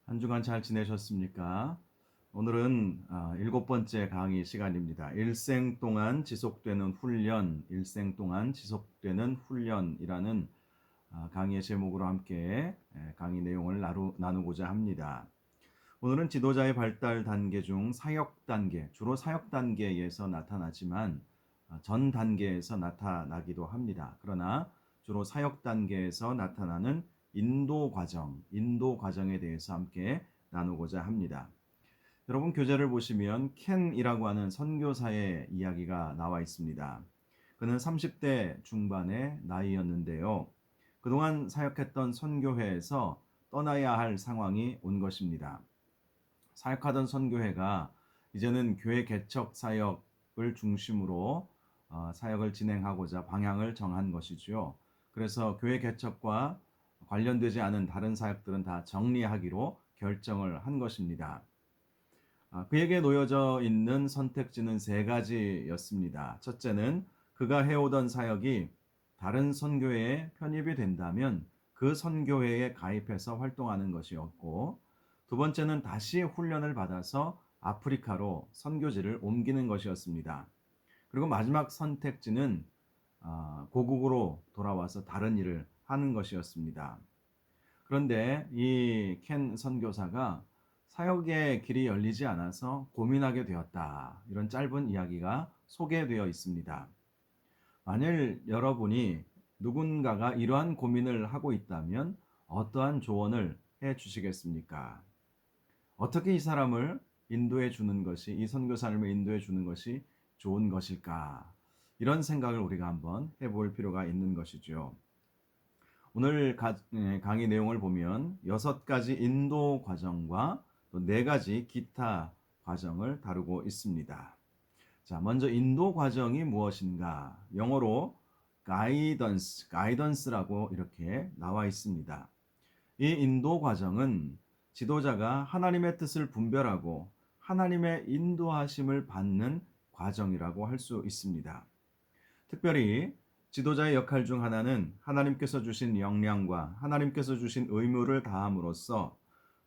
한 주간 잘 지내셨습니까? 오늘은 일곱 번째 강의 시간입니다. 일생 동안 지속되는 훈련, 일생 동안 지속되는 훈련이라는 강의의 제목으로 함께 강의 내용을 나누고자 합니다. 오늘은 지도자의 발달 단계 중 사역 단계, 주로 사역 단계에서 나타나지만 전 단계에서 나타나기도 합니다. 그러나 주로 사역 단계에서 나타나는 인도 과정에 대해서 함께 나누고자 합니다. 여러분 교재를 보시면 켄이라고 하는 선교사의 이야기가 나와 있습니다. 그는 30대 중반의 나이였는데요. 그동안 사역했던 선교회에서 떠나야 할 상황이 온 것입니다. 사역하던 선교회가 이제는 교회 개척 사역을 중심으로 사역을 진행하고자 방향을 정한 것이죠. 그래서 교회 개척과 관련되지 않은 다른 사역들은 다 정리하기로 결정을 한 것입니다. 그에게 놓여져 있는 선택지는 세 가지였습니다. 첫째는 그가 해오던 사역이 다른 선교회에 편입이 된다면 그 선교회에 가입해서 활동하는 것이었고, 두 번째는 다시 훈련을 받아서 아프리카로 선교지를 옮기는 것이었습니다. 그리고 마지막 선택지는 고국으로 돌아와서 다른 일을 하는 것이었습니다. 그런데 이 켄 선교사가 사역의 길이 열리지 않아서 고민하게 되었다. 이런 짧은 이야기가 소개되어 있습니다. 만일 여러분이 누군가가 이러한 고민을 하고 있다면 어떠한 조언을 해 주시겠습니까? 어떻게 이 사람을 인도해 주는 것이, 이 선교사님을 인도해 주는 것이 좋은 것일까? 이런 생각을 우리가 한번 해볼 필요가 있는 것이죠. 오늘 강의 내용을 보면 6가지 인도 과정과 또 4가지 기타 과정을 다루고 있습니다. 자, 먼저 인도 과정이 무엇인가? 영어로 가이던스라고 이렇게 나와 있습니다. 이 인도 과정은 지도자가 하나님의 뜻을 분별하고 하나님의 인도하심을 받는 과정이라고 할 수 있습니다. 특별히 지도자의 역할 중 하나는 하나님께서 주신 역량과 하나님께서 주신 의무를 다함으로써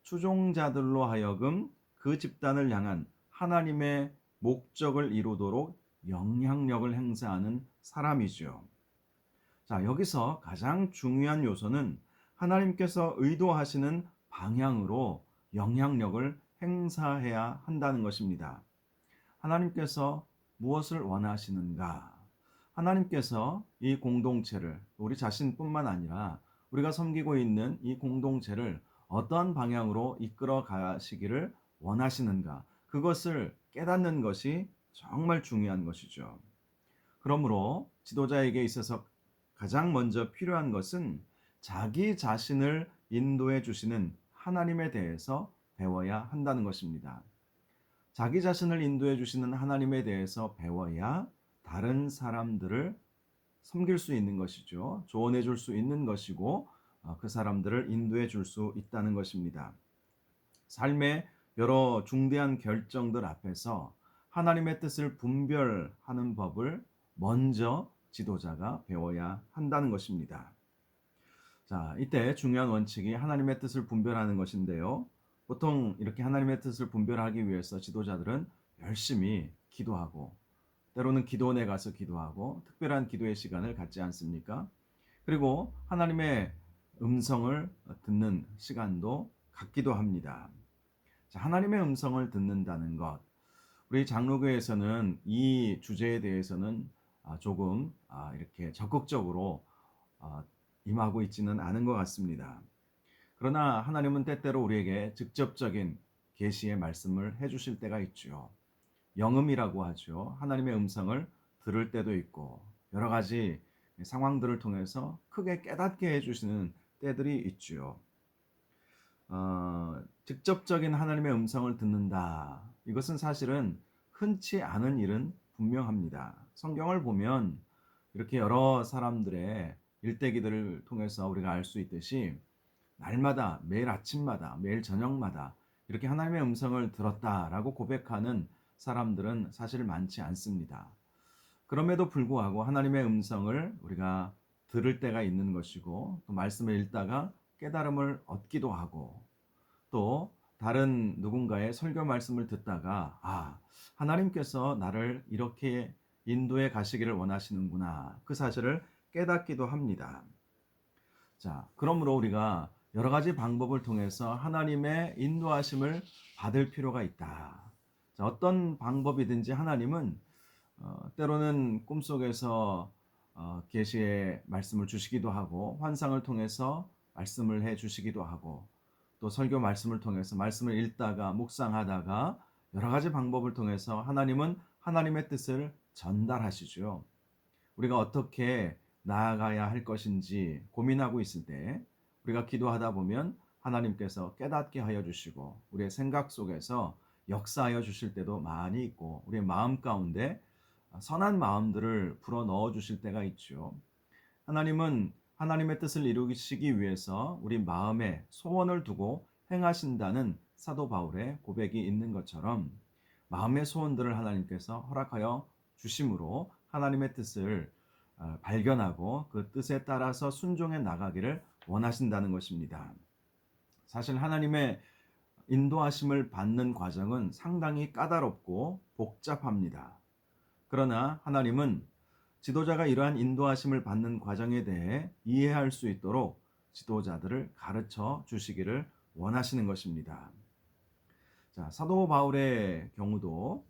추종자들로 하여금 그 집단을 향한 하나님의 목적을 이루도록 영향력을 행사하는 사람이죠. 자, 여기서 가장 중요한 요소는 하나님께서 의도하시는 방향으로 영향력을 행사해야 한다는 것입니다. 하나님께서 무엇을 원하시는가? 하나님께서 이 공동체를, 우리 자신뿐만 아니라 우리가 섬기고 있는 이 공동체를 어떤 방향으로 이끌어 가시기를 원하시는가? 그것을 깨닫는 것이 정말 중요한 것이죠. 그러므로 지도자에게 있어서 가장 먼저 필요한 것은 자기 자신을 인도해 주시는 하나님에 대해서 배워야 한다는 것입니다. 자기 자신을 인도해 주시는 하나님에 대해서 배워야 다른 사람들을 섬길 수 있는 것이죠. 조언해 줄 수 있는 것이고 그 사람들을 인도해 줄 수 있다는 것입니다. 삶의 여러 중대한 결정들 앞에서 하나님의 뜻을 분별하는 법을 먼저 지도자가 배워야 한다는 것입니다. 자, 이때 중요한 원칙이 하나님의 뜻을 분별하는 것인데요. 보통 이렇게 하나님의 뜻을 분별하기 위해서 지도자들은 열심히 기도하고 때로는 기도원에 가서 기도하고 특별한 기도의 시간을 갖지 않습니까? 그리고 하나님의 음성을 듣는 시간도 갖기도 합니다. 자, 하나님의 음성을 듣는다는 것. 우리 장로교에서는 이 주제에 대해서는 조금 이렇게 적극적으로 임하고 있지는 않은 것 같습니다. 그러나 하나님은 때때로 우리에게 직접적인 계시의 말씀을 해주실 때가 있죠. 영음이라고 하죠. 하나님의 음성을 들을 때도 있고 여러 가지 상황들을 통해서 크게 깨닫게 해주시는 때들이 있죠. 직접적인 하나님의 음성을 듣는다. 이것은 사실은 흔치 않은 일은 분명합니다. 성경을 보면 이렇게 여러 사람들의 일대기들을 통해서 우리가 알 수 있듯이 날마다 매일 아침마다 매일 저녁마다 이렇게 하나님의 음성을 들었다라고 고백하는 사람들은 사실 많지 않습니다. 그럼에도 불구하고 하나님의 음성을 우리가 들을 때가 있는 것이고 또 말씀을 읽다가 깨달음을 얻기도 하고 또 다른 누군가의 설교 말씀을 듣다가 하나님께서 나를 이렇게 인도에 가시기를 원하시는구나. 그 사실을 깨닫기도 합니다. 자, 그러므로 우리가 여러 가지 방법을 통해서 하나님의 인도하심을 받을 필요가 있다. 자, 어떤 방법이든지 하나님은 때로는 꿈속에서 계시의 말씀을 주시기도 하고 환상을 통해서 말씀을 해 주시기도 하고 또 설교 말씀을 통해서 말씀을 읽다가 묵상하다가 여러 가지 방법을 통해서 하나님은 하나님의 뜻을 전달하시죠. 우리가 어떻게 나아가야 할 것인지 고민하고 있을 때 우리가 기도하다 보면 하나님께서 깨닫게 하여 주시고 우리의 생각 속에서 역사하여 주실 때도 많이 있고 우리의 마음 가운데 선한 마음들을 불어 넣어 주실 때가 있죠. 하나님은 하나님의 뜻을 이루시기 위해서 우리 마음에 소원을 두고 행하신다는 사도 바울의 고백이 있는 것처럼 마음의 소원들을 하나님께서 허락하여 주심으로 하나님의 뜻을 발견하고 그 뜻에 따라서 순종해 나가기를 원하신다는 것입니다. 사실 하나님의 인도하심을 받는 과정은 상당히 까다롭고 복잡합니다. 그러나 하나님은 지도자가 이러한 인도하심을 받는 과정에 대해 이해할 수 있도록 지도자들을 가르쳐 주시기를 원하시는 것입니다. 자, 사도 바울의 경우도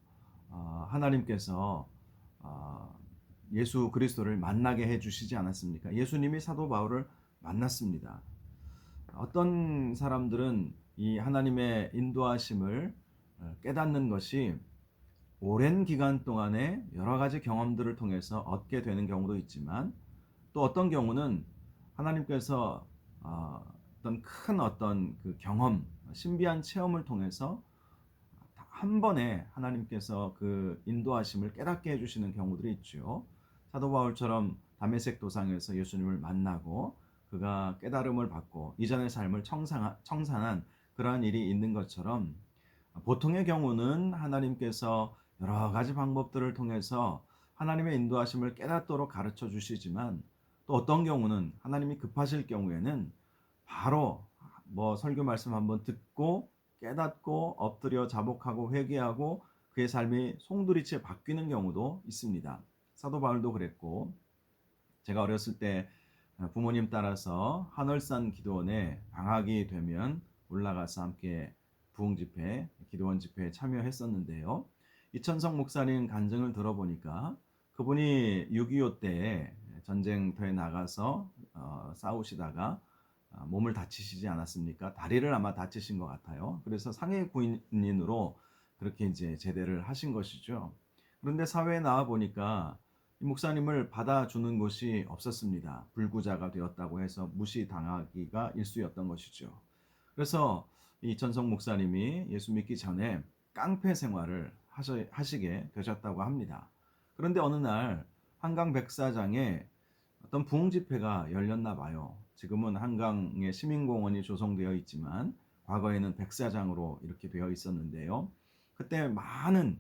하나님께서 예수 그리스도를 만나게 해 주시지 않았습니까? 예수님이 사도 바울을 만났습니다. 어떤 사람들은 이 하나님의 인도하심을 깨닫는 것이 오랜 기간 동안에 여러 가지 경험들을 통해서 얻게 되는 경우도 있지만 또 어떤 경우는 하나님께서 어떤 그 경험, 신비한 체험을 통해서 한 번에 하나님께서 그 인도하심을 깨닫게 해주시는 경우들이 있죠. 사도 바울처럼 다메섹 도상에서 예수님을 만나고 그가 깨달음을 받고 이전의 삶을 청산한 그러한 일이 있는 것처럼 보통의 경우는 하나님께서 여러 가지 방법들을 통해서 하나님의 인도하심을 깨닫도록 가르쳐 주시지만 또 어떤 경우는 하나님이 급하실 경우에는 바로 설교 말씀 한번 듣고 깨닫고 엎드려 자복하고 회개하고 그의 삶이 송두리째 바뀌는 경우도 있습니다. 사도 바울도 그랬고 제가 어렸을 때 부모님 따라서 한월산 기도원에 방학이 되면 올라가서 함께 부흥 집회, 기도원 집회에 참여했었는데요. 이천성 목사님 간증을 들어보니까 그분이 6.25 때 전쟁터에 나가서 싸우시다가 몸을 다치시지 않았습니까? 다리를 아마 다치신 것 같아요. 그래서 상해 군인으로 그렇게 이제 제대를 하신 것이죠. 그런데 사회에 나와 보니까 이 목사님을 받아주는 곳이 없었습니다. 불구자가 되었다고 해서 무시당하기가 일쑤였던 것이죠. 그래서 이 전성 목사님이 예수 믿기 전에 깡패 생활을 하시게 되셨다고 합니다. 그런데 어느 날 한강 백사장에 어떤 부흥 집회가 열렸나 봐요. 지금은 한강에 시민공원이 조성되어 있지만 과거에는 백사장으로 이렇게 되어 있었는데요. 그때 많은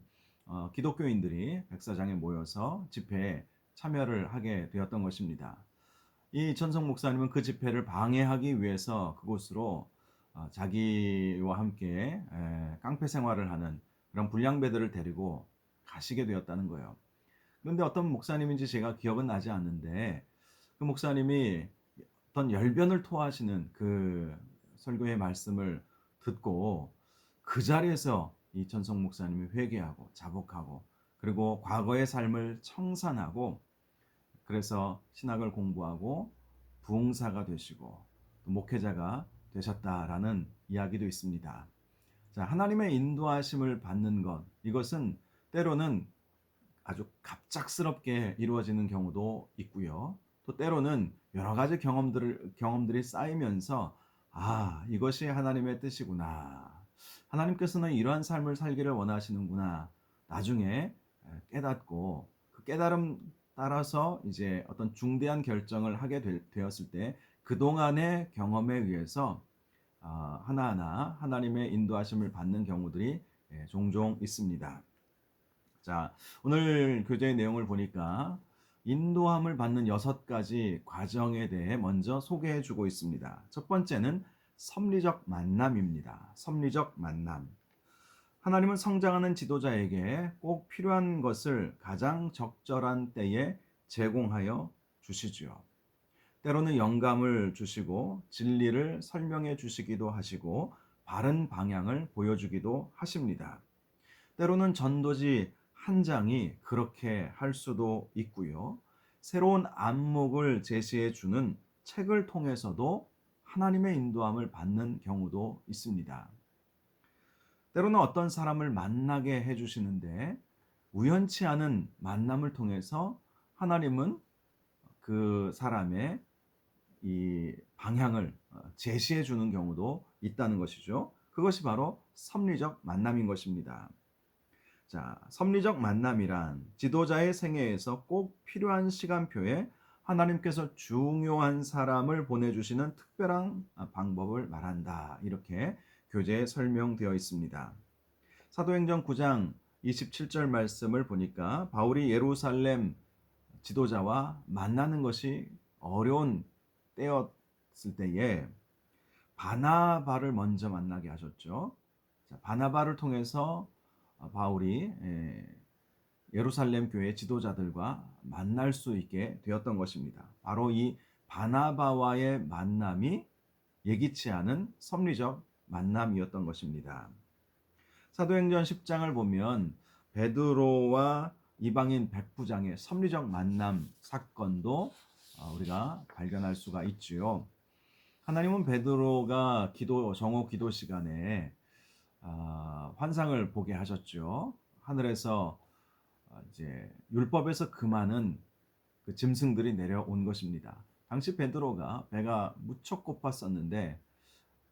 기독교인들이 백사장에 모여서 집회에 참여를 하게 되었던 것입니다. 이 전성 목사님은 그 집회를 방해하기 위해서 그곳으로 자기와 함께 깡패 생활을 하는 그런 불량배들을 데리고 가시게 되었다는 거예요. 그런데 어떤 목사님인지 제가 기억은 나지 않는데 그 목사님이 어떤 열변을 토하시는 그 설교의 말씀을 듣고 그 자리에서 이 전성 목사님이 회개하고 자복하고 그리고 과거의 삶을 청산하고 그래서 신학을 공부하고 부흥사가 되시고 또 목회자가 되셨다라는 이야기도 있습니다. 자, 하나님의 인도하심을 받는 것, 이것은 때로는 아주 갑작스럽게 이루어지는 경우도 있고요. 또 때로는 여러 가지 경험들이 쌓이면서 이것이 하나님의 뜻이구나. 하나님께서는 이러한 삶을 살기를 원하시는구나. 나중에 깨닫고 그 깨달음 따라서 이제 어떤 중대한 결정을 하게 되었을 때 그동안의 경험에 의해서 하나하나 하나님의 인도하심을 받는 경우들이 종종 있습니다. 자, 오늘 교재의 내용을 보니까 인도함을 받는 6가지 과정에 대해 먼저 소개해 주고 있습니다. 첫 번째는 섭리적 만남입니다. 섭리적 만남. 하나님은 성장하는 지도자에게 꼭 필요한 것을 가장 적절한 때에 제공하여 주시지요. 때로는 영감을 주시고 진리를 설명해 주시기도 하시고 바른 방향을 보여주기도 하십니다. 때로는 전도지 한 장이 그렇게 할 수도 있고요. 새로운 안목을 제시해 주는 책을 통해서도 하나님의 인도함을 받는 경우도 있습니다. 때로는 어떤 사람을 만나게 해주시는데 우연치 않은 만남을 통해서 하나님은 그 사람의 이 방향을 제시해 주는 경우도 있다는 것이죠. 그것이 바로 섭리적 만남인 것입니다. 자, 섭리적 만남이란 지도자의 생애에서 꼭 필요한 시간표에 하나님께서 중요한 사람을 보내주시는 특별한 방법을 말한다. 이렇게 교재에 설명되어 있습니다. 사도행전 9장 27절 말씀을 보니까 바울이 예루살렘 지도자와 만나는 것이 어려운 때였을 때에 바나바를 먼저 만나게 하셨죠. 자, 바나바를 통해서 바울이 예루살렘 교회 지도자들과 만날 수 있게 되었던 것입니다. 바로 이 바나바와의 만남이 예기치 않은 섭리적 만남이었던 것입니다. 사도행전 10장을 보면 베드로와 이방인 백부장의 섭리적 만남 사건도 우리가 발견할 수가 있지요. 하나님은 베드로가 정오 기도 시간에 환상을 보게 하셨죠. 하늘에서 이제 율법에서 금하는 그 짐승들이 내려온 것입니다. 당시 베드로가 배가 무척 고팠었는데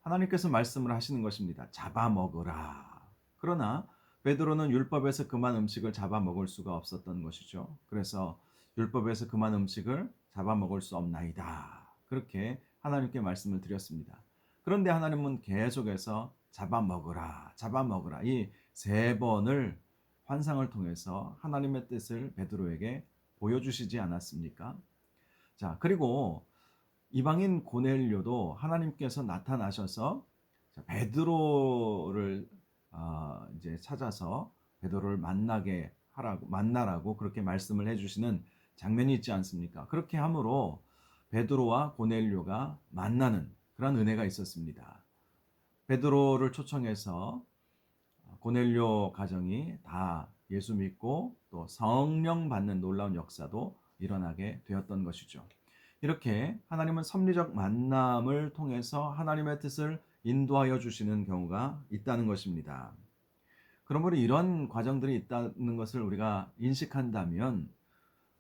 하나님께서 말씀을 하시는 것입니다. 잡아먹으라. 그러나 베드로는 율법에서 금한 음식을 잡아먹을 수가 없었던 것이죠. 그래서 율법에서 금한 음식을 잡아먹을 수 없나이다. 그렇게 하나님께 말씀을 드렸습니다. 그런데 하나님은 계속해서 잡아먹으라, 잡아먹으라 이 세 번을 환상을 통해서 하나님의 뜻을 베드로에게 보여주시지 않았습니까? 자, 그리고 이방인 고넬료도 하나님께서 나타나셔서 베드로를 이제 찾아서 베드로를 만나라고 그렇게 말씀을 해주시는 장면이 있지 않습니까? 그렇게 함으로 베드로와 고넬료가 만나는 그런 은혜가 있었습니다. 베드로를 초청해서 고넬료 가정이 다 예수 믿고 또 성령 받는 놀라운 역사도 일어나게 되었던 것이죠. 이렇게 하나님은 섭리적 만남을 통해서 하나님의 뜻을 인도하여 주시는 경우가 있다는 것입니다. 그러므로 이런 과정들이 있다는 것을 우리가 인식한다면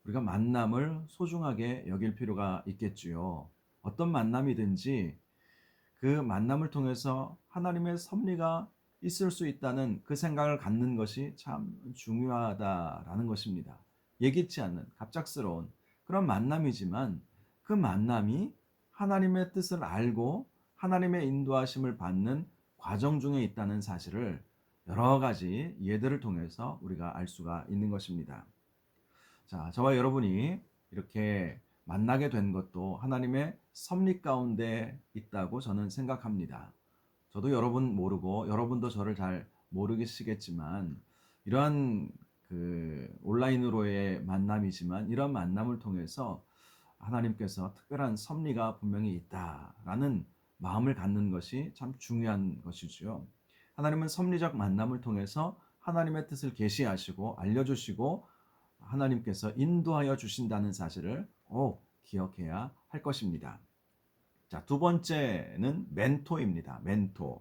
우리가 만남을 소중하게 여길 필요가 있겠지요. 어떤 만남이든지 그 만남을 통해서 하나님의 섭리가 있을 수 있다는 그 생각을 갖는 것이 참 중요하다라는 것입니다. 예기치 않는 갑작스러운 그런 만남이지만 그 만남이 하나님의 뜻을 알고 하나님의 인도하심을 받는 과정 중에 있다는 사실을 여러 가지 예들을 통해서 우리가 알 수가 있는 것입니다. 자, 저와 여러분이 이렇게 만나게 된 것도 하나님의 섭리 가운데 있다고 저는 생각합니다. 저도 여러분 모르고 여러분도 저를 잘 모르시겠지만 이러한 온라인으로의 만남이지만 이런 만남을 통해서 하나님께서 특별한 섭리가 분명히 있다라는 마음을 갖는 것이 참 중요한 것이죠. 하나님은 섭리적 만남을 통해서 하나님의 뜻을 계시하시고 알려주시고 하나님께서 인도하여 주신다는 사실을 꼭 기억해야 할 것입니다. 자, 두 번째는 멘토입니다. 멘토.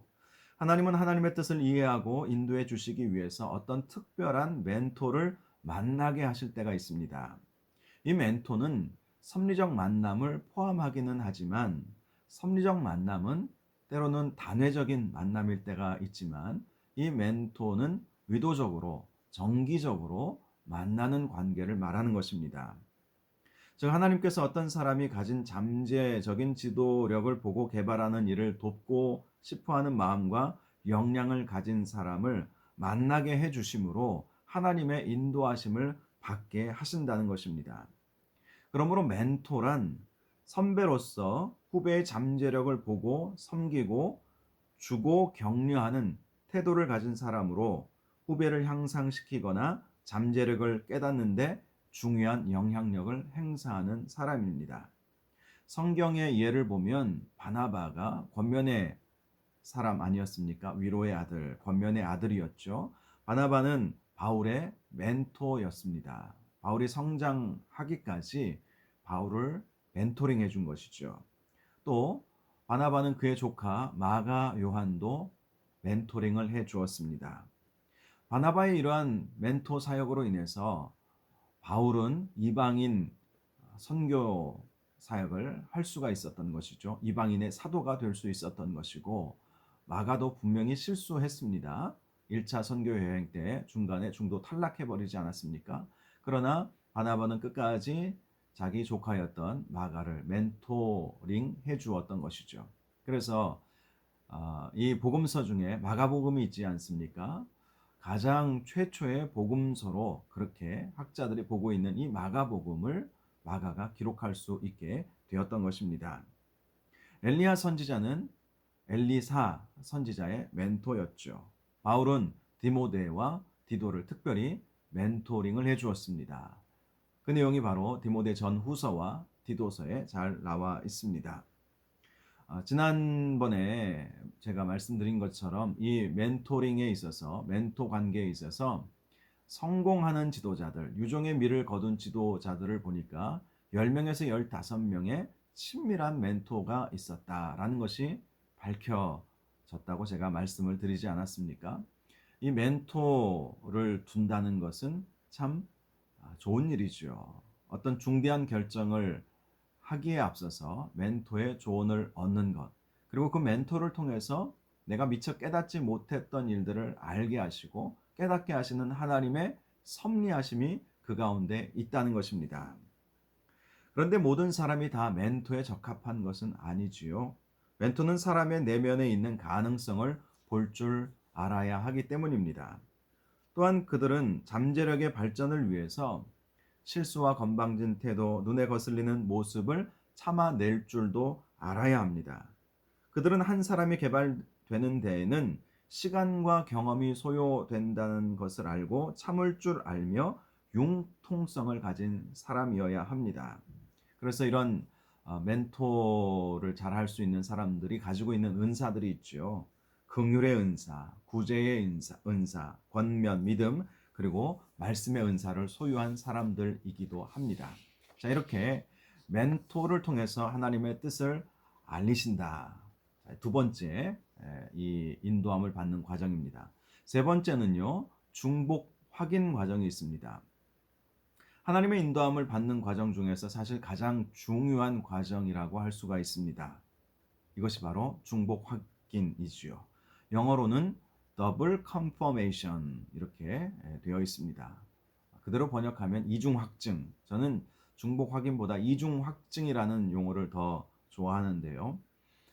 하나님은 하나님의 뜻을 이해하고 인도해 주시기 위해서 어떤 특별한 멘토를 만나게 하실 때가 있습니다. 이 멘토는 섭리적 만남을 포함하기는 하지만 섭리적 만남은 때로는 단회적인 만남일 때가 있지만 이 멘토는 의도적으로 정기적으로 만나는 관계를 말하는 것입니다. 즉 하나님께서 어떤 사람이 가진 잠재적인 지도력을 보고 개발하는 일을 돕고 싶어하는 마음과 역량을 가진 사람을 만나게 해주심으로 하나님의 인도하심을 받게 하신다는 것입니다. 그러므로 멘토란 선배로서 후배의 잠재력을 보고 섬기고 주고 격려하는 태도를 가진 사람으로 후배를 향상시키거나 잠재력을 깨닫는데 중요한 영향력을 행사하는 사람입니다. 성경의 예를 보면 바나바가 권면의 사람 아니었습니까? 위로의 아들, 권면의 아들이었죠. 바나바는 바울의 멘토였습니다. 바울이 성장하기까지 바울을 멘토링 해준 것이죠. 또 바나바는 그의 조카 마가 요한도 멘토링을 해 주었습니다. 바나바의 이러한 멘토 사역으로 인해서 바울은 이방인 선교 사역을 할 수가 있었던 것이죠. 이방인의 사도가 될 수 있었던 것이고, 마가도 분명히 실수했습니다. 1차 선교 여행 때 중간에 중도 탈락해 버리지 않았습니까? 그러나 바나바는 끝까지 자기 조카였던 마가를 멘토링 해 주었던 것이죠. 그래서 이 복음서 중에 마가복음이 있지 않습니까? 가장 최초의 복음서로 그렇게 학자들이 보고 있는 이 마가복음을 마가가 기록할 수 있게 되었던 것입니다. 엘리야 선지자는 엘리사 선지자의 멘토였죠. 바울은 디모데와 디도를 특별히 멘토링을 해 주었습니다. 그 내용이 바로 디모데 전후서와 디도서에 잘 나와 있습니다. 지난번에 제가 말씀드린 것처럼 이 멘토링에 있어서 멘토 관계에 있어서 성공하는 지도자들, 유종의 미를 거둔 지도자들을 보니까 10명에서 15명의 친밀한 멘토가 있었다라는 것이 밝혀졌다고 제가 말씀을 드리지 않았습니까? 이 멘토를 둔다는 것은 참 좋은 일이죠. 어떤 중대한 결정을 하기에 앞서서 멘토의 조언을 얻는 것, 그리고 그 멘토를 통해서 내가 미처 깨닫지 못했던 일들을 알게 하시고 깨닫게 하시는 하나님의 섭리하심이 그 가운데 있다는 것입니다. 그런데 모든 사람이 다 멘토에 적합한 것은 아니지요. 멘토는 사람의 내면에 있는 가능성을 볼 줄 알아야 하기 때문입니다. 또한 그들은 잠재력의 발전을 위해서 실수와 건방진 태도, 눈에 거슬리는 모습을 참아낼 줄도 알아야 합니다. 그들은 한 사람이 개발되는 데에는 시간과 경험이 소요된다는 것을 알고 참을 줄 알며 융통성을 가진 사람이어야 합니다. 그래서 이런 멘토를 잘 할 수 있는 사람들이 가지고 있는 은사들이 있죠. 긍휼의 은사, 구제의 은사, 권면, 믿음, 그리고 말씀의 은사를 소유한 사람들이기도 합니다. 자, 이렇게 멘토를 통해서 하나님의 뜻을 알리신다. 두 번째, 이 인도함을 받는 과정입니다. 세 번째는요, 중복 확인 과정이 있습니다. 하나님의 인도함을 받는 과정 중에서 사실 가장 중요한 과정이라고 할 수가 있습니다. 이것이 바로 중복 확인이지요. 영어로는 double confirmation 이렇게 되어 있습니다. 그대로 번역하면 이중 확증. 저는 중복 확인보다 이중 확증이라는 용어를 더 좋아하는데요.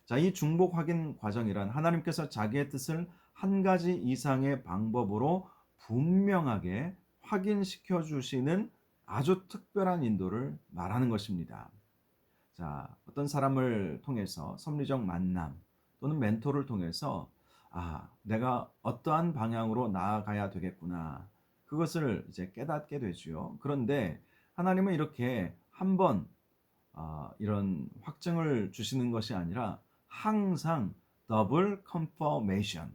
자, 이 중복 확인 과정이란 하나님께서 자기의 뜻을 한 가지 이상의 방법으로 분명하게 확인시켜 주시는 아주 특별한 인도를 말하는 것입니다. 자, 어떤 사람을 통해서 섭리적 만남 또는 멘토를 통해서 내가 어떠한 방향으로 나아가야 되겠구나. 그것을 이제 깨닫게 되지요. 그런데 하나님은 이렇게 한번 이런 확증을 주시는 것이 아니라 항상 더블 컨퍼메이션,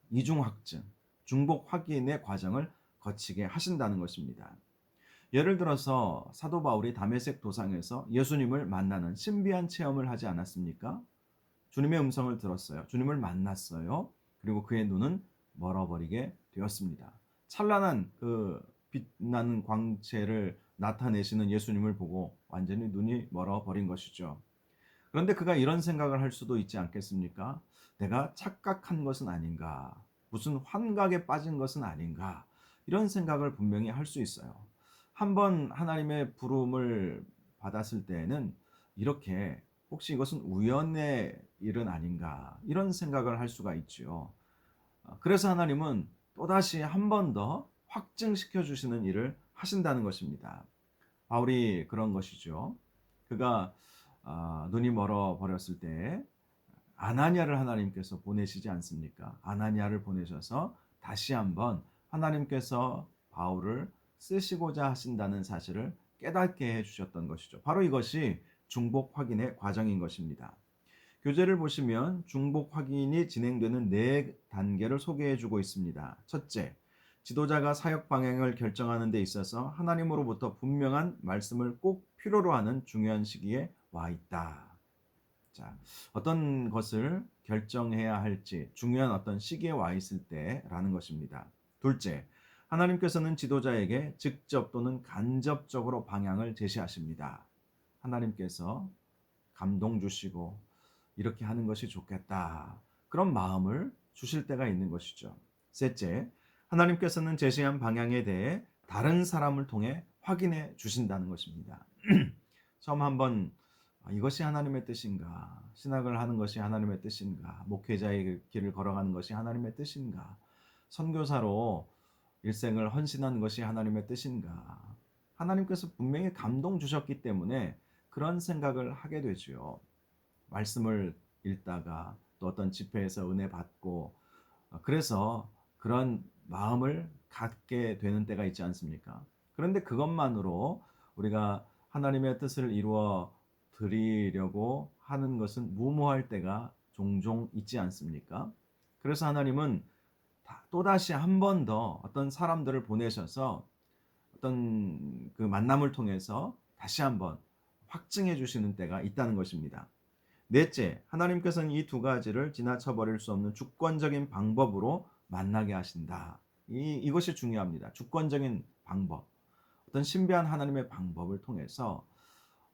이중 확증, 중복 확인의 과정을 거치게 하신다는 것입니다. 예를 들어서 사도 바울이 다메섹 도상에서 예수님을 만나는 신비한 체험을 하지 않았습니까? 주님의 음성을 들었어요. 주님을 만났어요. 그리고 그의 눈은 멀어버리게 되었습니다. 찬란한 그 빛나는 광채를 나타내시는 예수님을 보고 완전히 눈이 멀어버린 것이죠. 그런데 그가 이런 생각을 할 수도 있지 않겠습니까? 내가 착각한 것은 아닌가? 무슨 환각에 빠진 것은 아닌가? 이런 생각을 분명히 할 수 있어요. 한번 하나님의 부름을 받았을 때에는 이렇게 혹시 이것은 우연의 일은 아닌가? 이런 생각을 할 수가 있죠. 그래서 하나님은 또다시 한 번 더 확증시켜 주시는 일을 하신다는 것입니다. 바울이 그런 것이죠. 그가 눈이 멀어 버렸을 때 아나니아를 하나님께서 보내시지 않습니까? 아나니아를 보내셔서 다시 한번 하나님께서 바울을 쓰시고자 하신다는 사실을 깨닫게 해주셨던 것이죠. 바로 이것이 중복 확인의 과정인 것입니다. 교재를 보시면 중복 확인이 진행되는 네 단계를 소개해 주고 있습니다. 첫째, 지도자가 사역 방향을 결정하는 데 있어서 하나님으로부터 분명한 말씀을 꼭 필요로 하는 중요한 시기에 와 있다. 자, 어떤 것을 결정해야 할지 중요한 어떤 시기에 와 있을 때라는 것입니다. 둘째, 하나님께서는 지도자에게 직접 또는 간접적으로 방향을 제시하십니다. 하나님께서 감동 주시고 이렇게 하는 것이 좋겠다. 그런 마음을 주실 때가 있는 것이죠. 셋째, 하나님께서는 제시한 방향에 대해 다른 사람을 통해 확인해 주신다는 것입니다. 처음 한번 이것이 하나님의 뜻인가? 신학을 하는 것이 하나님의 뜻인가? 목회자의 길을 걸어가는 것이 하나님의 뜻인가? 선교사로 일생을 헌신하는 것이 하나님의 뜻인가? 하나님께서 분명히 감동 주셨기 때문에 그런 생각을 하게 되지요. 말씀을 읽다가 또 어떤 집회에서 은혜 받고 그래서 그런 마음을 갖게 되는 때가 있지 않습니까? 그런데 그것만으로 우리가 하나님의 뜻을 이루어 드리려고 하는 것은 무모할 때가 종종 있지 않습니까? 그래서 하나님은 또다시 한 번 더 어떤 사람들을 보내셔서 어떤 그 만남을 통해서 다시 한번 확증해 주시는 때가 있다는 것입니다. 넷째, 하나님께서는 이 두 가지를 지나쳐 버릴 수 없는 주권적인 방법으로 만나게 하신다. 이것이 중요합니다. 주권적인 방법. 어떤 신비한 하나님의 방법을 통해서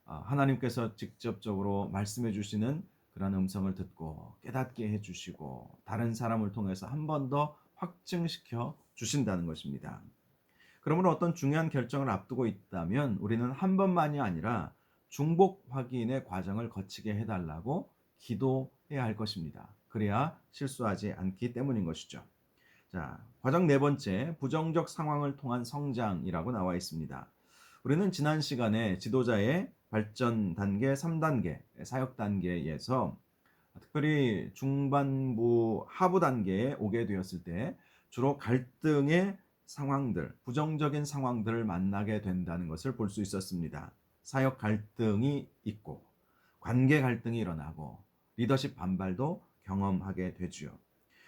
하나님께서 직접적으로 말씀해 주시는 그런 음성을 듣고 깨닫게 해 주시고 다른 사람을 통해서 한 번 더 확증시켜 주신다는 것입니다. 그러므로 어떤 중요한 결정을 앞두고 있다면 우리는 한 번만이 아니라 중복 확인의 과정을 거치게 해달라고 기도해야 할 것입니다. 그래야 실수하지 않기 때문인 것이죠. 자, 과정 네 번째, 부정적 상황을 통한 성장이라고 나와 있습니다. 우리는 지난 시간에 지도자의 발전 단계 3단계, 사역 단계에서 특별히 중반부 하부 단계에 오게 되었을 때 주로 갈등의 상황들, 부정적인 상황들을 만나게 된다는 것을 볼 수 있었습니다. 사역 갈등이 있고 관계 갈등이 일어나고 리더십 반발도 경험하게 되지요.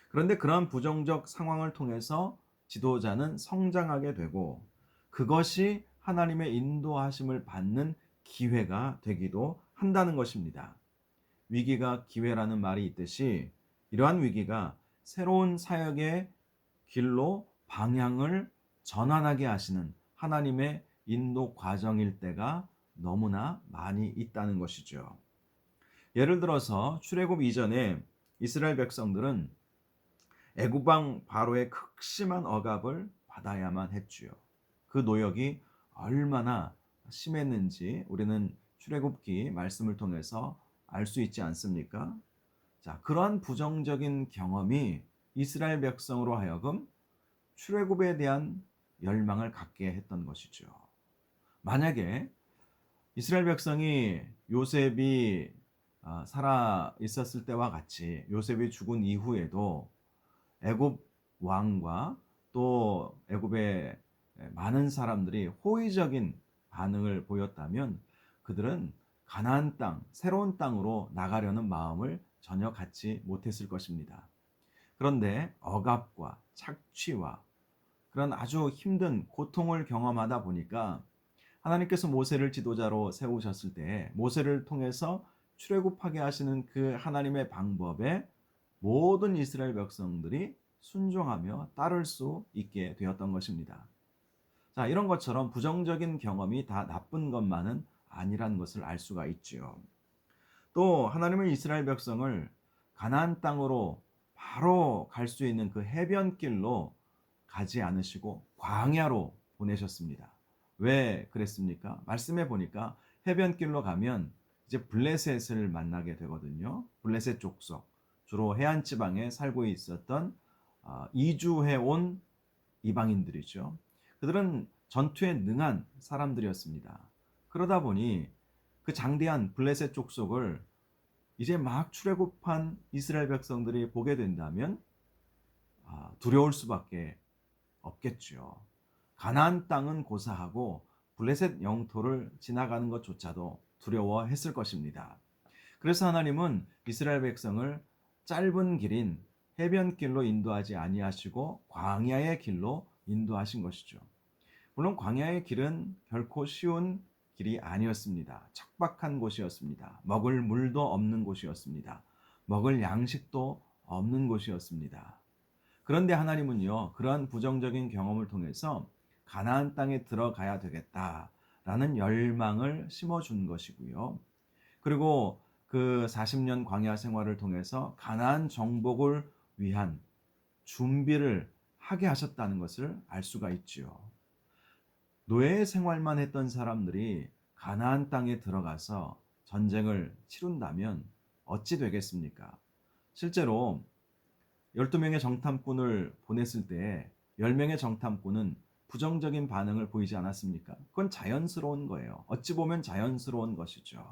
그런데 그러한 부정적 상황을 통해서 지도자는 성장하게 되고 그것이 하나님의 인도하심을 받는 기회가 되기도 한다는 것입니다. 위기가 기회라는 말이 있듯이 이러한 위기가 새로운 사역의 길로 방향을 전환하게 하시는 하나님의 인도 과정일 때가 너무나 많이 있다는 것이죠. 예를 들어서 출애굽 이전에 이스라엘 백성들은 애굽왕 바로의 극심한 억압을 받아야만 했지요. 그 노역이 얼마나 심했는지 우리는 출애굽기 말씀을 통해서 알 수 있지 않습니까? 자, 그러한 부정적인 경험이 이스라엘 백성으로 하여금 출애굽에 대한 열망을 갖게 했던 것이죠. 만약에 이스라엘 백성이 요셉이 살아 있었을 때와 같이 요셉이 죽은 이후에도 애굽 왕과 또 애굽의 많은 사람들이 호의적인 반응을 보였다면 그들은 가나안 땅, 새로운 땅으로 나가려는 마음을 전혀 갖지 못했을 것입니다. 그런데 억압과 착취와 그런 아주 힘든 고통을 경험하다 보니까 하나님께서 모세를 지도자로 세우셨을 때 모세를 통해서 출애굽하게 하시는 그 하나님의 방법에 모든 이스라엘 백성들이 순종하며 따를 수 있게 되었던 것입니다. 자, 이런 것처럼 부정적인 경험이 다 나쁜 것만은 아니라는 것을 알 수가 있지요. 또 하나님은 이스라엘 백성을 가나안 땅으로 바로 갈 수 있는 그 해변길로 가지 않으시고 광야로 보내셨습니다. 왜 그랬습니까? 말씀해 보니까 해변길로 가면 이제 블레셋을 만나게 되거든요. 블레셋 족속, 주로 해안 지방에 살고 있었던 이주해 온 이방인들이죠. 그들은 전투에 능한 사람들이었습니다. 그러다 보니 그 장대한 블레셋 족속을 이제 막 출애굽한 이스라엘 백성들이 보게 된다면 두려울 수밖에 없겠죠. 가나안 땅은 고사하고 블레셋 영토를 지나가는 것조차도 두려워했을 것입니다. 그래서 하나님은 이스라엘 백성을 짧은 길인 해변길로 인도하지 아니하시고 광야의 길로 인도하신 것이죠. 물론 광야의 길은 결코 쉬운 길이 아니었습니다. 척박한 곳이었습니다. 먹을 물도 없는 곳이었습니다. 먹을 양식도 없는 곳이었습니다. 그런데 하나님은요, 그러한 부정적인 경험을 통해서 가나안 땅에 들어가야 되겠다라는 열망을 심어준 것이고요. 그리고 그 40년 광야 생활을 통해서 가나안 정복을 위한 준비를 하게 하셨다는 것을 알 수가 있지요. 노예 생활만 했던 사람들이 가나안 땅에 들어가서 전쟁을 치룬다면 어찌 되겠습니까? 실제로 12명의 정탐꾼을 보냈을 때 10명의 정탐꾼은 부정적인 반응을 보이지 않았습니까? 그건 자연스러운 거예요. 어찌 보면 자연스러운 것이죠.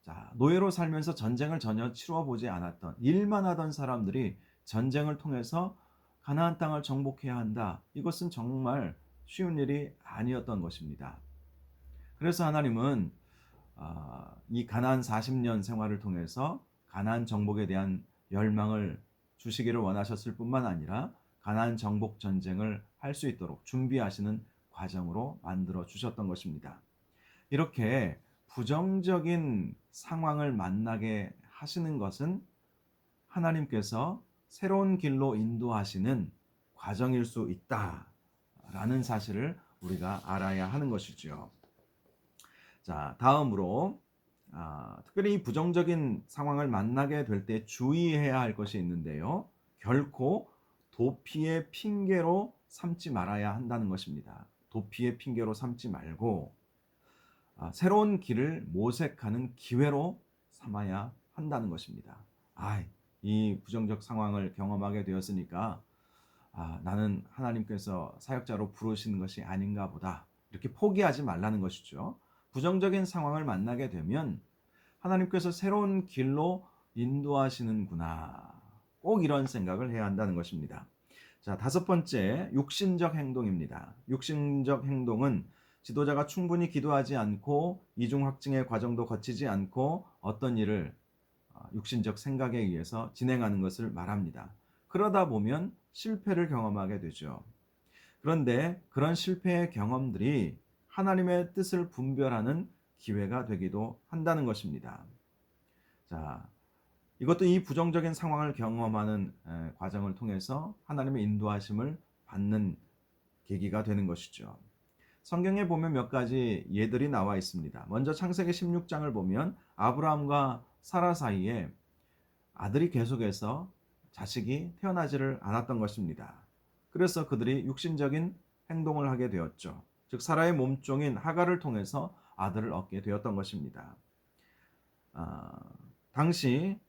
자, 노예로 살면서 전쟁을 전혀 치루어 보지 않았던, 일만 하던 사람들이 전쟁을 통해서 가나안 땅을 정복해야 한다. 이것은 정말 쉬운 일이 아니었던 것입니다. 그래서 하나님은 이 가나안 40년 생활을 통해서 가나안 정복에 대한 열망을 주시기를 원하셨을 뿐만 아니라 가나안 정복 전쟁을 할 수 있도록 준비하시는 과정으로 만들어 주셨던 것입니다. 이렇게 부정적인 상황을 만나게 하시는 것은 하나님께서 새로운 길로 인도하시는 과정일 수 있다라는 사실을 우리가 알아야 하는 것이죠. 자, 다음으로 특별히 이 부정적인 상황을 만나게 될 때 주의해야 할 것이 있는데요. 결코 도피의 핑계로 삼지 말아야 한다는 것입니다. 도피의 핑계로 삼지 말고 새로운 길을 모색하는 기회로 삼아야 한다는 것입니다. 이 부정적 상황을 경험하게 되었으니까 나는 하나님께서 사역자로 부르시는 것이 아닌가 보다. 이렇게 포기하지 말라는 것이죠. 부정적인 상황을 만나게 되면 하나님께서 새로운 길로 인도하시는구나. 꼭 이런 생각을 해야 한다는 것입니다. 자, 다섯 번째, 육신적 행동입니다. 육신적 행동은 지도자가 충분히 기도하지 않고 이중 확증의 과정도 거치지 않고 어떤 일을 육신적 생각에 의해서 진행하는 것을 말합니다. 그러다 보면 실패를 경험하게 되죠. 그런데 그런 실패의 경험들이 하나님의 뜻을 분별하는 기회가 되기도 한다는 것입니다. 자, 이것도 이 부정적인 상황을 경험하는 과정을 통해서 하나님의 인도하심을 받는 계기가 되는 것이죠. 성경에 보면 몇 가지 예들이 나와 있습니다. 먼저 창세기 16장을 보면 아브라함과 사라 사이에 아들이 계속해서 자식이 태어나지를 않았던 것입니다. 그래서 그들이 육신적인 행동을 하게 되었죠. 즉 사라의 몸종인 하갈을 통해서 아들을 얻게 되었던 것입니다. 당시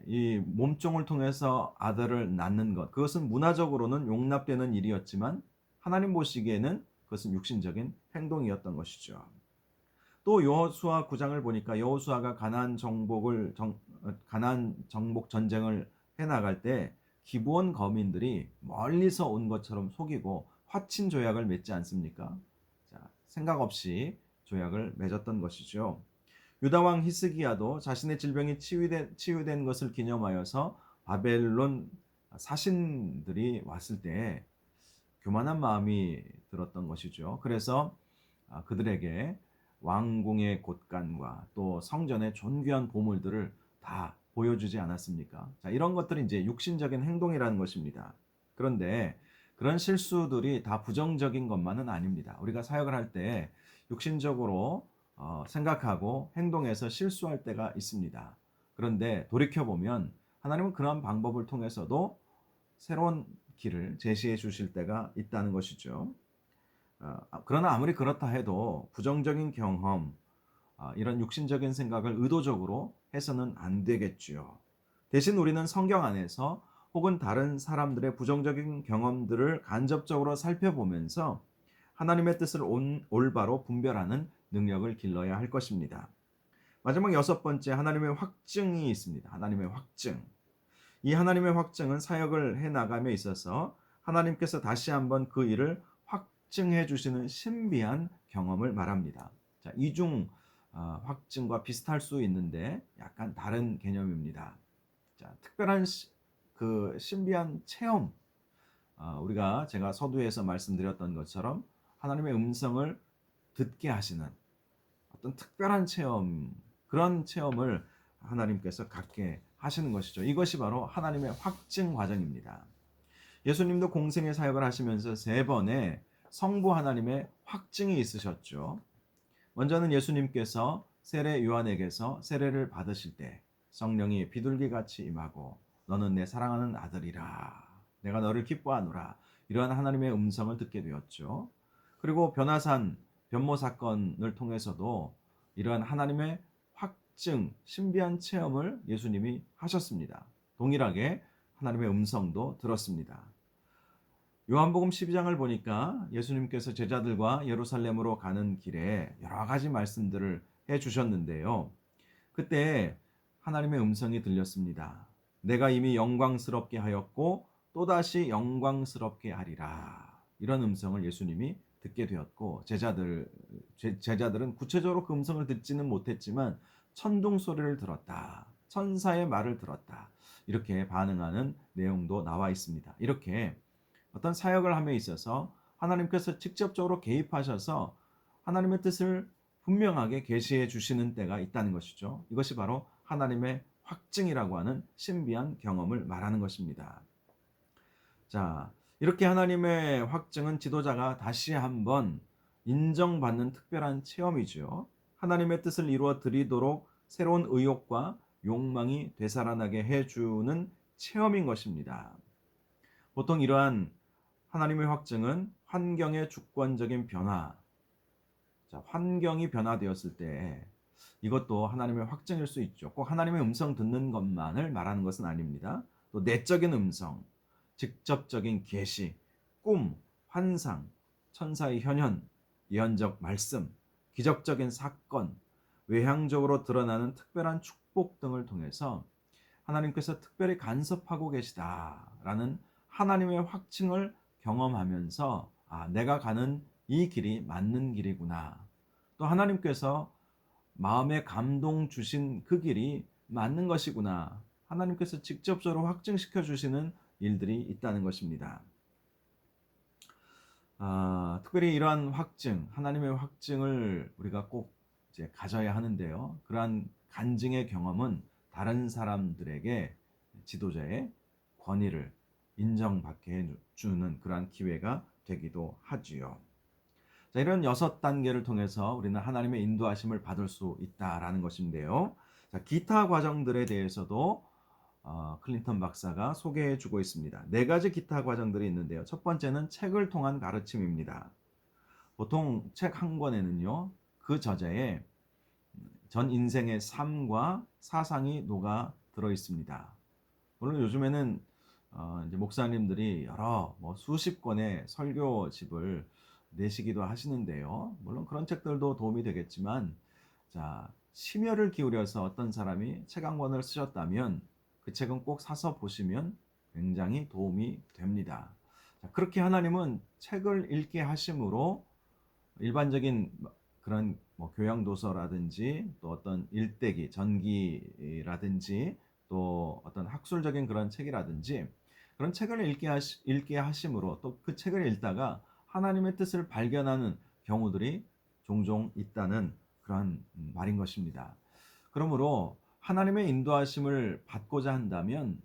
이 몸종을 통해서 아들을 낳는 것, 그것은 문화적으로는 용납되는 일이었지만 하나님 보시기에는 그것은 육신적인 행동이었던 것이죠. 또 여호수아 9장을 보니까 여호수아가 가나안 정복 전쟁을 해 나갈 때 기브온 거민들이 멀리서 온 것처럼 속이고 화친 조약을 맺지 않습니까? 자, 생각 없이 조약을 맺었던 것이죠. 유다 왕 히스기야도 자신의 질병이 치유된 것을 기념하여서 바벨론 사신들이 왔을 때 교만한 마음이 들었던 것이죠. 그래서 그들에게 왕궁의 곳간과 또 성전의 존귀한 보물들을 다 보여주지 않았습니까? 자, 이런 것들이 이제 육신적인 행동이라는 것입니다. 그런데 그런 실수들이 다 부정적인 것만은 아닙니다. 우리가 사역을 할 때 육신적으로 생각하고 행동해서 실수할 때가 있습니다. 그런데 돌이켜보면 하나님은 그러한 방법을 통해서도 새로운 길을 제시해 주실 때가 있다는 것이죠. 그러나 아무리 그렇다 해도 부정적인 경험, 이런 육신적인 생각을 의도적으로 해서는 안 되겠지요. 대신 우리는 성경 안에서 혹은 다른 사람들의 부정적인 경험들을 간접적으로 살펴보면서 하나님의 뜻을 올바로 분별하는 능력을 길러야 할 것입니다. 마지막 여섯 번째, 하나님의 확증이 있습니다. 하나님의 확증. 이 하나님의 확증은 사역을 해 나감에 있어서 하나님께서 다시 한번 그 일을 확증해 주시는 신비한 경험을 말합니다. 자, 이중 확증과 비슷할 수 있는데 약간 다른 개념입니다. 자, 특별한 그 신비한 체험, 우리가 제가 서두에서 말씀드렸던 것처럼 하나님의 음성을 듣게 하시는 어떤 특별한 체험, 그런 체험을 하나님께서 갖게 하시는 것이죠. 이것이 바로 하나님의 확증 과정입니다. 예수님도 공생의 사역을 하시면서 세 번의 성부 하나님의 확증이 있으셨죠. 먼저는 예수님께서 세례 요한에게서 세례를 받으실 때 성령이 비둘기같이 임하고 너는 내 사랑하는 아들이라, 내가 너를 기뻐하노라, 이러한 하나님의 음성을 듣게 되었죠. 그리고 변화산 변모 사건을 통해서도 이러한 하나님의 확증, 신비한 체험을 예수님이 하셨습니다. 동일하게 하나님의 음성도 들었습니다. 요한복음 12장을 보니까 예수님께서 제자들과 예루살렘으로 가는 길에 여러 가지 말씀들을 해 주셨는데요. 그때 하나님의 음성이 들렸습니다. 내가 이미 영광스럽게 하였고 또다시 영광스럽게 하리라. 이런 음성을 예수님이 듣게 되었고 제자들은 구체적으로 그 음성을 듣지는 못했지만 천둥 소리를 들었다. 천사의 말을 들었다. 이렇게 반응하는 내용도 나와 있습니다. 이렇게 어떤 사역을 함에 있어서 하나님께서 직접적으로 개입하셔서 하나님의 뜻을 분명하게 계시해 주시는 때가 있다는 것이죠. 이것이 바로 하나님의 확증이라고 하는 신비한 경험을 말하는 것입니다. 자, 이렇게 하나님의 확증은 지도자가 다시 한번 인정받는 특별한 체험이죠. 하나님의 뜻을 이루어 드리도록 새로운 의욕과 욕망이 되살아나게 해주는 체험인 것입니다. 보통 이러한 하나님의 확증은 환경의 주권적인 변화, 자, 환경이 변화되었을 때 이것도 하나님의 확증일 수 있죠. 꼭 하나님의 음성 듣는 것만을 말하는 것은 아닙니다. 또 내적인 음성, 직접적인 계시, 꿈, 환상, 천사의 현현, 예언적 말씀, 기적적인 사건, 외향적으로 드러나는 특별한 축복 등을 통해서 하나님께서 특별히 간섭하고 계시다라는 하나님의 확증을 경험하면서 내가 가는 이 길이 맞는 길이구나. 또 하나님께서 마음에 감동 주신 그 길이 맞는 것이구나. 하나님께서 직접적으로 확증시켜 주시는 일들이 있다는 것입니다. 특별히 이러한 확증, 하나님의 확증을 우리가 꼭 이제 가져야 하는데요. 그러한 간증의 경험은 다른 사람들에게 지도자의 권위를 인정받게 해주는 그러한 기회가 되기도 하지요. 자, 이런 6단계를 통해서 우리는 하나님의 인도하심을 받을 수 있다라는 것인데요. 자, 기타 과정들에 대해서도 클린턴 박사가 소개해 주고 있습니다. 4가지 기타 과정들이 있는데요. 첫 번째는 책을 통한 가르침입니다. 보통 책 한 권에는요, 그 저자의 전 인생의 삶과 사상이 녹아 들어 있습니다. 물론 요즘에는 이제 목사님들이 여러 수십 권의 설교집을 내시기도 하시는데요. 물론 그런 책들도 도움이 되겠지만, 자, 심혈을 기울여서 어떤 사람이 책 한 권을 쓰셨다면 그 책은 꼭 사서 보시면 굉장히 도움이 됩니다. 자, 그렇게 하나님은 책을 읽게 하심으로 일반적인 그런 교양 도서라든지 또 어떤 일대기, 전기라든지 또 어떤 학술적인 그런 책이라든지 그런 책을 읽게 하심으로 또 그 책을 읽다가 하나님의 뜻을 발견하는 경우들이 종종 있다는 그런 말인 것입니다. 그러므로 하나님의 인도하심을 받고자 한다면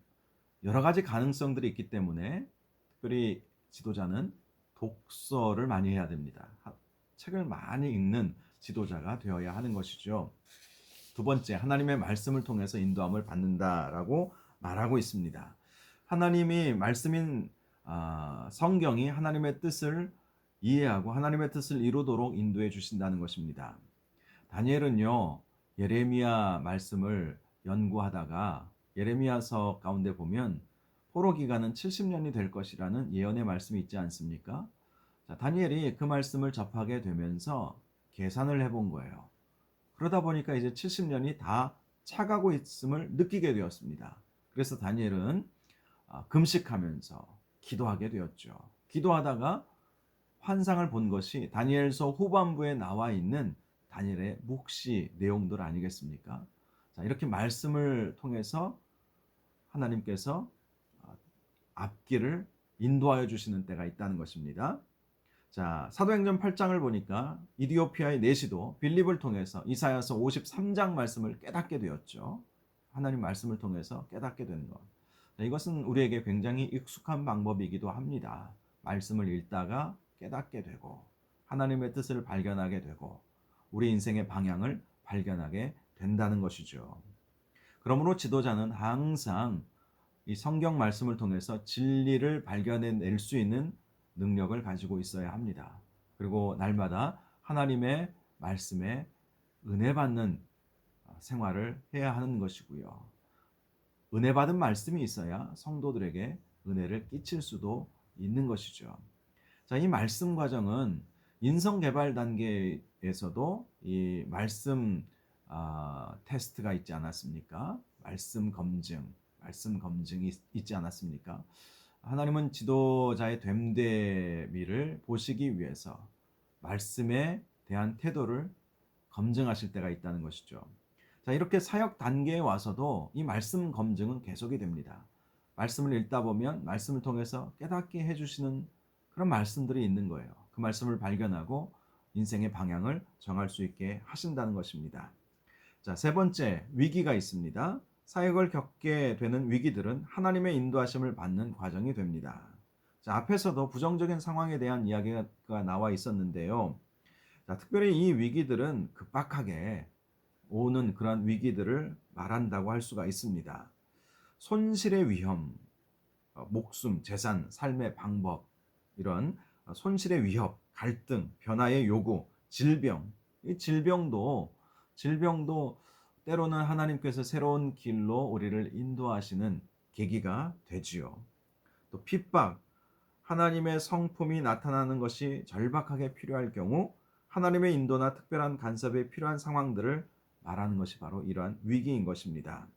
여러 가지 가능성들이 있기 때문에 특별히 지도자는 독서를 많이 해야 됩니다. 책을 많이 읽는 지도자가 되어야 하는 것이죠. 두 번째, 하나님의 말씀을 통해서 인도함을 받는다라고 말하고 있습니다. 하나님이 말씀인 성경이 하나님의 뜻을 이해하고 하나님의 뜻을 이루도록 인도해 주신다는 것입니다. 다니엘은요, 예레미야 말씀을 연구하다가 예레미야서 가운데 보면 포로 기간은 70년이 될 것이라는 예언의 말씀이 있지 않습니까? 자, 다니엘이 그 말씀을 접하게 되면서 계산을 해본 거예요. 그러다 보니까 이제 70년이 다 차가고 있음을 느끼게 되었습니다. 그래서 다니엘은 금식하면서 기도하게 되었죠. 기도하다가 환상을 본 것이 다니엘서 후반부에 나와 있는 다니엘의 묵시 내용들 아니겠습니까? 자, 이렇게 말씀을 통해서 하나님께서 앞길을 인도하여 주시는 때가 있다는 것입니다. 자, 사도행전 8장을 보니까 이디오피아의 내시도 빌립을 통해서 이사야서 53장 말씀을 깨닫게 되었죠. 하나님 말씀을 통해서 깨닫게 되는 것. 자, 이것은 우리에게 굉장히 익숙한 방법이기도 합니다. 말씀을 읽다가 깨닫게 되고 하나님의 뜻을 발견하게 되고 우리 인생의 방향을 발견하게 된다는 것이죠. 그러므로 지도자는 항상 이 성경 말씀을 통해서 진리를 발견해낼 수 있는 능력을 가지고 있어야 합니다. 그리고 날마다 하나님의 말씀에 은혜 받는 생활을 해야 하는 것이고요. 은혜 받은 말씀이 있어야 성도들에게 은혜를 끼칠 수도 있는 것이죠. 자, 이 말씀 과정은 인성 개발 단계에서도 이 말씀 테스트가 있지 않았습니까? 말씀 검증이 있지 않았습니까? 하나님은 지도자의 됨됨이를 보시기 위해서 말씀에 대한 태도를 검증하실 때가 있다는 것이죠. 자, 이렇게 사역 단계에 와서도 이 말씀 검증은 계속이 됩니다. 말씀을 읽다 보면 말씀을 통해서 깨닫게 해주시는 그런 말씀들이 있는 거예요. 그 말씀을 발견하고 인생의 방향을 정할 수 있게 하신다는 것입니다. 자, 세 번째, 위기가 있습니다. 사역을 겪게 되는 위기들은 하나님의 인도하심을 받는 과정이 됩니다. 자, 앞에서도 부정적인 상황에 대한 이야기가 나와 있었는데요. 자, 특별히 이 위기들은 급박하게 오는 그런 위기들을 말한다고 할 수가 있습니다. 손실의 위험, 목숨, 재산, 삶의 방법, 이런 손실의 위협, 갈등, 변화의 요구, 질병, 이 질병도 때로는 하나님께서 새로운 길로 우리를 인도하시는 계기가 되지요. 또 핍박, 하나님의 성품이 나타나는 것이 절박하게 필요할 경우 하나님의 인도나 특별한 간섭이 필요한 상황들을 말하는 것이 바로 이러한 위기인 것입니다.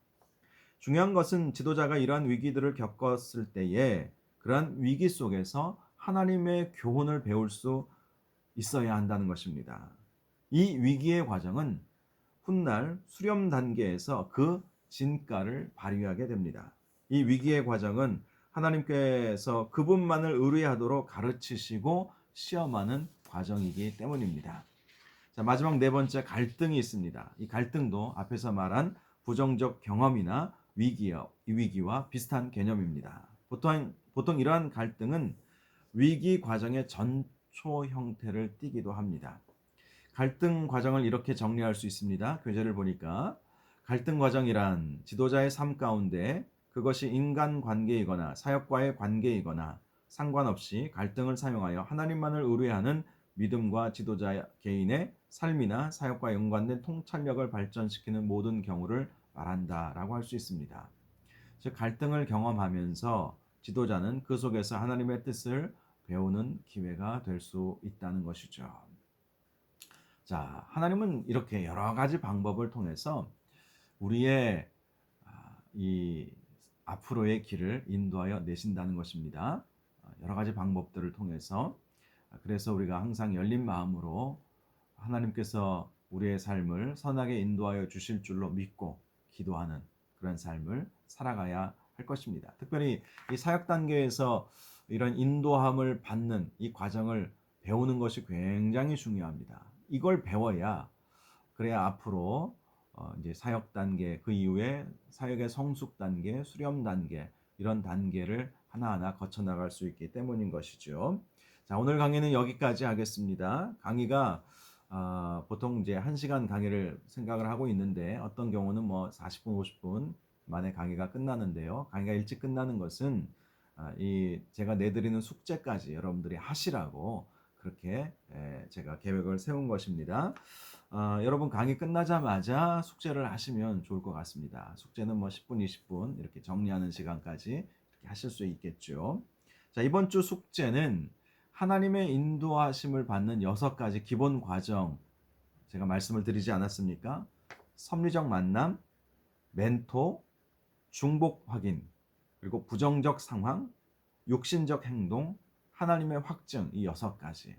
중요한 것은 지도자가 이러한 위기들을 겪었을 때에 그러한 위기 속에서 하나님의 교훈을 배울 수 있어야 한다는 것입니다. 이 위기의 과정은 훗날 수렴 단계에서 그 진가를 발휘하게 됩니다. 이 위기의 과정은 하나님께서 그분만을 의뢰하도록 가르치시고 시험하는 과정이기 때문입니다. 자, 마지막 네 번째, 갈등이 있습니다. 이 갈등도 앞에서 말한 부정적 경험이나 위기와 비슷한 개념입니다. 보통 이러한 갈등은 위기 과정의 전초 형태를 띠기도 합니다. 갈등 과정을 이렇게 정리할 수 있습니다. 교재를 보니까 갈등 과정이란 지도자의 삶 가운데 그것이 인간 관계이거나 사역과의 관계이거나 상관없이 갈등을 사용하여 하나님만을 의뢰하는 믿음과 지도자 개인의 삶이나 사역과 연관된 통찰력을 발전시키는 모든 경우를 말한다라고 할 수 있습니다. 즉, 갈등을 경험하면서 지도자는 그 속에서 하나님의 뜻을 배우는 기회가 될 수 있다는 것이죠. 자, 하나님은 이렇게 여러 가지 방법을 통해서 우리의 이 앞으로의 길을 인도하여 내신다는 것입니다. 여러 가지 방법들을 통해서. 그래서 우리가 항상 열린 마음으로 하나님께서 우리의 삶을 선하게 인도하여 주실 줄로 믿고 기도하는 그런 삶을 살아가야 할 것입니다. 특별히 이 사역 단계에서 이런 인도함을 받는 이 과정을 배우는 것이 굉장히 중요합니다. 이걸 배워야 그래야 앞으로 이제 사역 단계, 그 이후에 사역의 성숙 단계, 수렴 단계, 이런 단계를 하나하나 거쳐 나갈 수 있기 때문인 것이죠. 자, 오늘 강의는 여기까지 하겠습니다. 강의가 보통 이제 1시간 강의를 생각을 하고 있는데 어떤 경우는 뭐 40분, 50분 만에 강의가 끝나는데요. 강의가 일찍 끝나는 것은 이 제가 내드리는 숙제까지 여러분들이 하시라고 그렇게 제가 계획을 세운 것입니다. 여러분 강의 끝나자마자 숙제를 하시면 좋을 것 같습니다. 숙제는 뭐 10분, 20분 이렇게 정리하는 시간까지 이렇게 하실 수 있겠죠. 자, 이번 주 숙제는 하나님의 인도하심을 받는 6가지 기본 과정, 제가 말씀을 드리지 않았습니까? 섭리적 만남, 멘토, 중복 확인, 그리고 부정적 상황, 육신적 행동, 하나님의 확증, 이 6가지.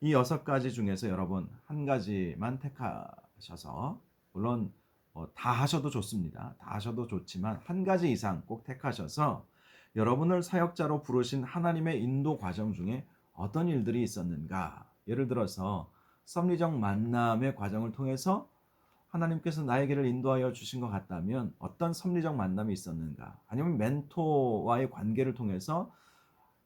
이 6가지 중에서 여러분 한 가지만 택하셔서, 물론 다 하셔도 좋습니다. 다 하셔도 좋지만 한 가지 이상 꼭 택하셔서 여러분을 사역자로 부르신 하나님의 인도 과정 중에 어떤 일들이 있었는가. 예를 들어서 섭리적 만남의 과정을 통해서 하나님께서 나의 길을 인도하여 주신 것 같다면 어떤 섭리적 만남이 있었는가. 아니면 멘토와의 관계를 통해서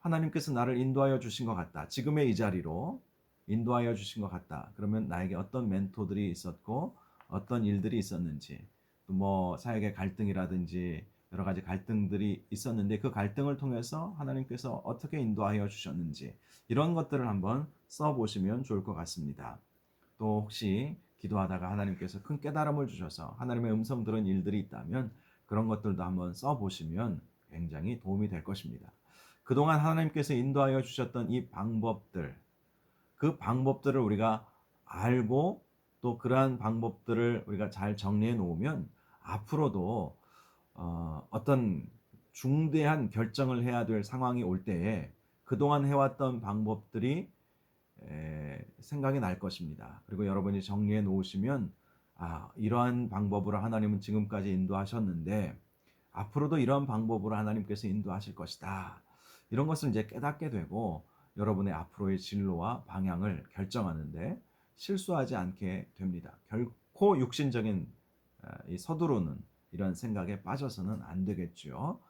하나님께서 나를 인도하여 주신 것 같다. 지금의 이 자리로 인도하여 주신 것 같다. 그러면 나에게 어떤 멘토들이 있었고 어떤 일들이 있었는지, 또 뭐 사역의 갈등이라든지 여러 가지 갈등들이 있었는데 그 갈등을 통해서 하나님께서 어떻게 인도하여 주셨는지, 이런 것들을 한번 써보시면 좋을 것 같습니다. 또 혹시 기도하다가 하나님께서 큰 깨달음을 주셔서 하나님의 음성 들은 일들이 있다면 그런 것들도 한번 써보시면 굉장히 도움이 될 것입니다. 그동안 하나님께서 인도하여 주셨던 이 방법들, 그 방법들을 우리가 알고 또 그러한 방법들을 우리가 잘 정리해 놓으면 앞으로도 어떤 중대한 결정을 해야 될 상황이 올 때에 그동안 해왔던 방법들이 생각이 날 것입니다. 그리고 여러분이 정리해 놓으시면, 이러한 방법으로 하나님은 지금까지 인도하셨는데 앞으로도 이러한 방법으로 하나님께서 인도하실 것이다. 이런 것을 이제 깨닫게 되고 여러분의 앞으로의 진로와 방향을 결정하는데 실수하지 않게 됩니다. 결코 육신적인 이 서두르는 이런 생각에 빠져서는 안 되겠죠.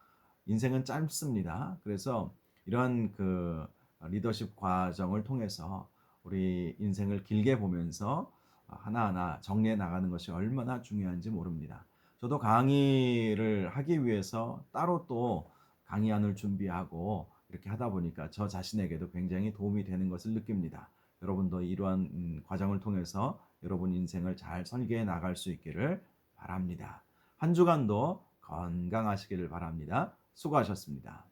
인생은 짧습니다. 그래서 이러한 그 리더십 과정을 통해서 우리 인생을 길게 보면서 하나하나 정리해 나가는 것이 얼마나 중요한지 모릅니다. 저도 강의를 하기 위해서 따로 또 강의안을 준비하고 이렇게 하다 보니까 저 자신에게도 굉장히 도움이 되는 것을 느낍니다. 여러분도 이러한 과정을 통해서 여러분 인생을 잘 설계해 나갈 수 있기를 바랍니다. 한 주간도 건강하시기를 바랍니다. 수고하셨습니다.